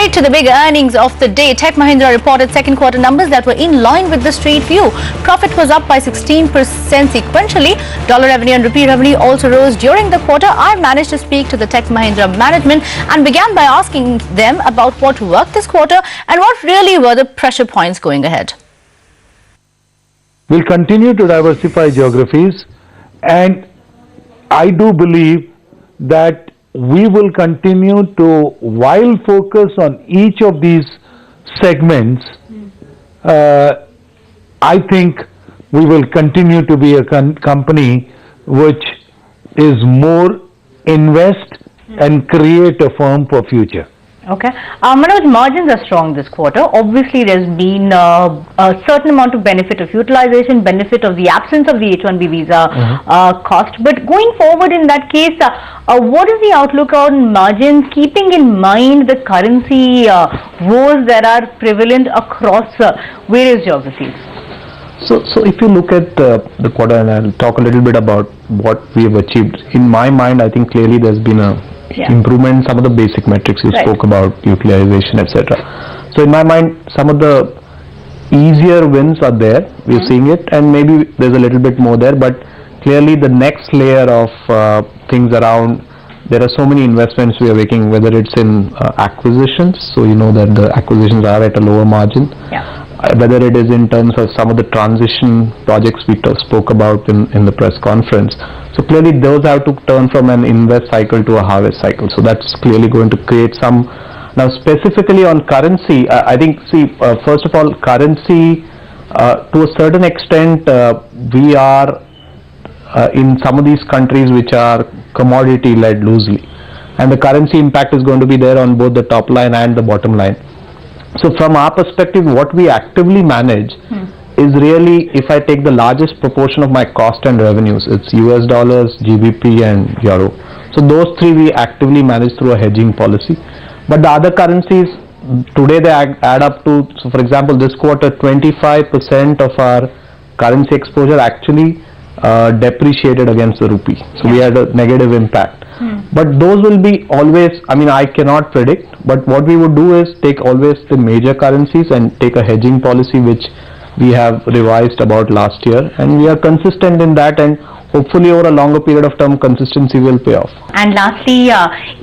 Straight to the big earnings of the day. Tech Mahindra reported second quarter numbers that were in line with the street view. Profit was up by 16% sequentially. Dollar revenue and rupee revenue also rose during the quarter. I managed to speak to the Tech Mahindra management and began by asking them about what worked this quarter and what really were the pressure points going ahead. We'll continue to diversify geographies, and I do believe that we will continue to, while focus on each of these segments, I think we will continue to be a company which is more invest and create a firm for future. Okay. Manoj, margins are strong this quarter. Obviously, there's been a certain amount of benefit of utilization, benefit of the absence of the H-1B visa cost. But going forward in that case, what is the outlook on margins, keeping in mind the currency woes that are prevalent across various geographies? So if you look at the quarter, and I'll talk a little bit about what we have achieved. In my mind, I think clearly there's been a improvement in some of the basic metrics you spoke about, utilization, etc. So in my mind, some of the easier wins are there. We're seeing it, and maybe there's a little bit more there. But clearly, the next layer of things around, there are so many investments we are making, whether it's in acquisitions. So you know that the acquisitions are at a lower margin. Whether it is in terms of some of the transition projects we spoke about in the press conference. So clearly those have to turn from an invest cycle to a harvest cycle. So that's clearly going to create some. Now specifically on currency, I think, first of all, currency to a certain extent, we are in some of these countries which are commodity led loosely. And the currency impact is going to be there on both the top line and the bottom line. So from our perspective, what we actively manage is really, if I take the largest proportion of my cost and revenues, it's US dollars, GBP and Euro. So those three we actively manage through a hedging policy. But the other currencies, today they add up to, so for example, this quarter 25% of our currency exposure actually depreciated against the rupee. So we had a negative impact. But those will be always, I mean, I cannot predict, but what we would do is take always the major currencies and take a hedging policy which we have revised about last year, and we are consistent in that, and hopefully over a longer period of time consistency will pay off. And lastly,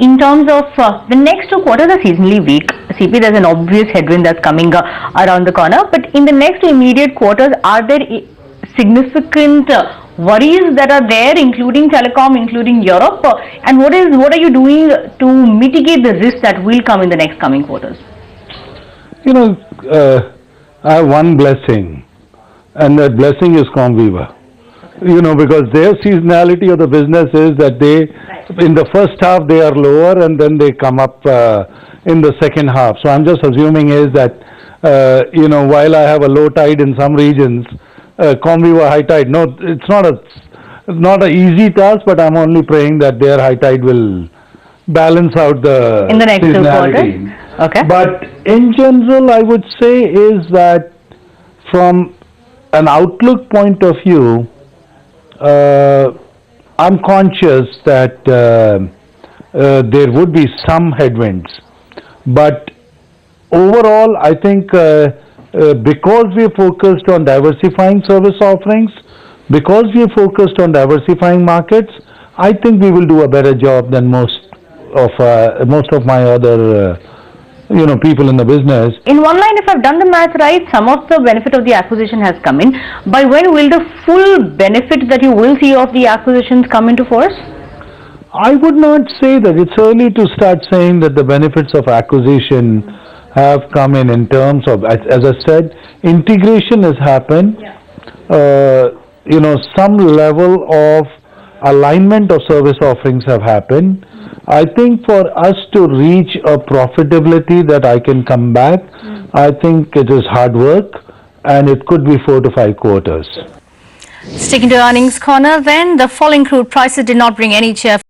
in terms of the next 2 quarters are seasonally weak. CP, there's an obvious headwind that's coming around the corner, but in the next immediate quarters, are there significant worries that are there, including telecom, including Europe, and what are you doing to mitigate the risks that will come in the next coming quarters? You know, I have one blessing, and that blessing is Comviva. You know, because their seasonality of the business is that they, in the first half they are lower and then they come up in the second half. So I'm just assuming is that, you know, while I have a low tide in some regions, Comviva high tide. No, it's not an easy task, but I'm only praying that their high tide will balance out the in the next 2 quarters. Okay. But in general, I would say is that from an outlook point of view, I'm conscious that there would be some headwinds, but overall, I think. Because we are focused on diversifying service offerings, because we are focused on diversifying markets, I think we will do a better job than most of my other people in the business. In one line, if I've done the math right, some of the benefit of the acquisition has come in. By when will the full benefit that you will see of the acquisitions come into force? I would not say that. It's early to start saying that the benefits of acquisition have come in terms of, as I said, integration has happened. You know, some level of alignment of service offerings have happened. I think for us to reach a profitability that I can come back, I think it is hard work, and it could be 4 to 5 quarters. Sticking to earnings corner then, the falling crude prices did not bring any cheer